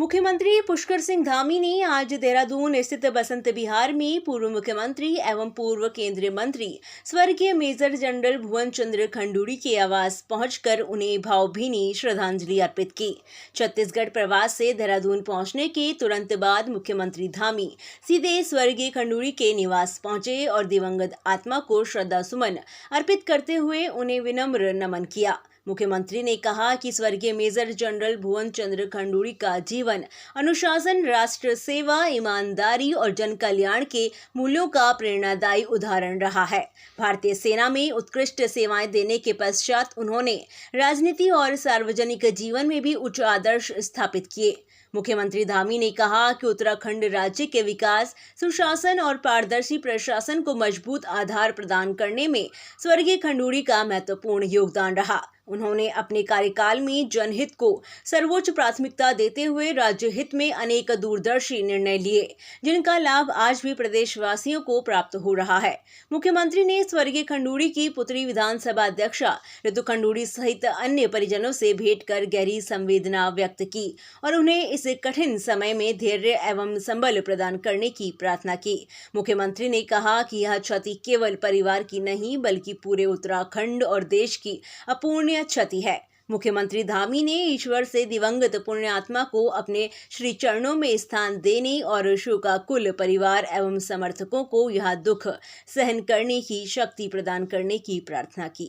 मुख्यमंत्री पुष्कर सिंह धामी ने आज देहरादून स्थित बसंत विहार में पूर्व मुख्यमंत्री एवं पूर्व केंद्रीय मंत्री स्वर्गीय मेजर जनरल भुवन चंद्र खंडूड़ी के आवास पहुंचकर उन्हें भावभीनी श्रद्धांजलि अर्पित की। छत्तीसगढ़ प्रवास से देहरादून पहुंचने के तुरंत बाद मुख्यमंत्री धामी सीधे स्वर्गीय खंडूड़ी के निवास पहुंचे और दिवंगत आत्मा को श्रद्धासुमन अर्पित करते हुए उन्हें विनम्र नमन किया। मुख्यमंत्री ने कहा कि स्वर्गीय मेजर जनरल भुवन चंद्र खंडूड़ी का जीवन अनुशासन, राष्ट्र सेवा, ईमानदारी और जन कल्याण के मूल्यों का प्रेरणादायी उदाहरण रहा है। भारतीय सेना में उत्कृष्ट सेवाएं देने के पश्चात उन्होंने राजनीति और सार्वजनिक जीवन में भी उच्च आदर्श स्थापित किए। मुख्यमंत्री धामी ने कहा कि उत्तराखंड राज्य के विकास, सुशासन और पारदर्शी प्रशासन को मजबूत आधार प्रदान करने में स्वर्गीय खंडूड़ी का महत्वपूर्ण योगदान रहा। उन्होंने अपने कार्यकाल में जनहित को सर्वोच्च प्राथमिकता देते हुए राज्य हित में अनेक दूरदर्शी निर्णय लिए, जिनका लाभ आज भी प्रदेशवासियों को प्राप्त हो रहा है। मुख्यमंत्री ने स्वर्गीय खंडूड़ी की पुत्री विधानसभा अध्यक्षा ऋतु खंडूड़ी सहित अन्य परिजनों से भेंट कर गहरी संवेदना व्यक्त की और उन्हें इस कठिन समय में धैर्य एवं संबल प्रदान करने की प्रार्थना की। मुख्यमंत्री ने कहा कि यह क्षति केवल परिवार की नहीं बल्कि पूरे उत्तराखंड और देश की अपूर्णीय क्षति है। मुख्यमंत्री धामी ने ईश्वर से दिवंगत पुण्य आत्मा को अपने श्री चरणों में स्थान देने और शोकाकुल परिवार एवं समर्थकों को यह दुख सहन करने की शक्ति प्रदान करने की प्रार्थना की।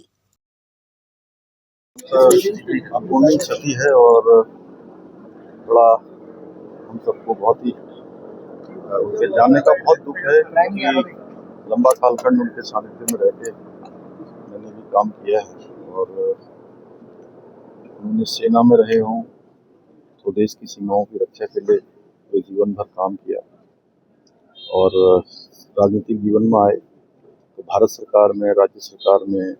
अपूर्णीय क्षति है और बड़ा हम सबको बहुत ही उनके जाने का बहुत दुख है कि लंबा कालखंड उनके सानिध्य में रहते मैंने भी काम किया है और उन्होंने सेना में रहे हों तो देश की सीमाओं की रक्षा के लिए वे जीवन भर काम किया और राजनीतिक जीवन में आए तो भारत सरकार में, राज्य सरकार में,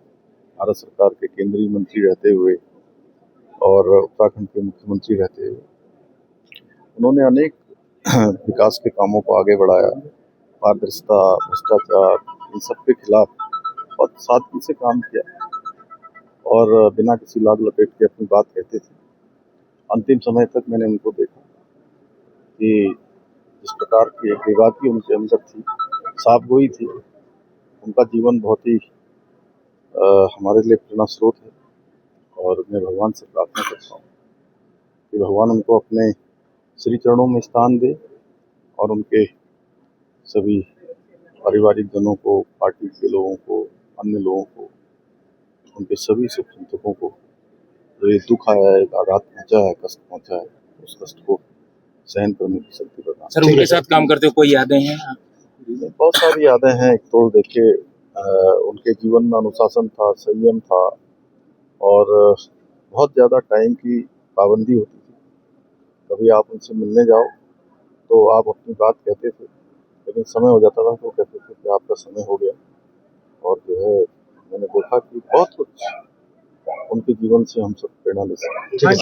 भारत सरकार के केंद्रीय मंत्री रहते हुए और उत्तराखंड के मुख्यमंत्री रहते हुए उन्होंने अनेक विकास के कामों को आगे बढ़ाया। पारदर्शिता, भ्रष्टाचार, इन सब के खिलाफ बहुत सादगी से काम किया और बिना किसी लाग लपेट के अपनी बात कहते थे। अंतिम समय तक मैंने उनको देखा कि जिस प्रकार की एक बेबाकी उनके अंदर थी, साफगोई थी, उनका जीवन बहुत ही हमारे लिए प्रेरणा स्रोत है और मैं भगवान से प्रार्थना करता हूँ कि भगवान उनको अपने श्री चरणों में स्थान दे और उनके सभी पारिवारिक जनों को, पार्टी के लोगों को, अन्य लोगों को, उनके सभी शुभचिंतकों को जो ये दुख आया है, आघात पहुंचा है, कष्ट पहुंचा है, उस कष्ट को सहन करने की शक्ति प्रदान। सर, उनके साथ काम करते हुए कोई यादें हैं? बहुत सारी यादें हैं। एक तो देखिए उनके जीवन में अनुशासन था, संयम था और बहुत ज़्यादा टाइम की पाबंदी होती थी। कभी आप उनसे मिलने जाओ तो आप अपनी बात कहते थे, लेकिन समय हो जाता था तो कहते थे कि आपका समय हो गया। और जो है मैंने देखा कि बहुत कुछ उनके जीवन से हम सब प्रेरणा ले सकते हैं।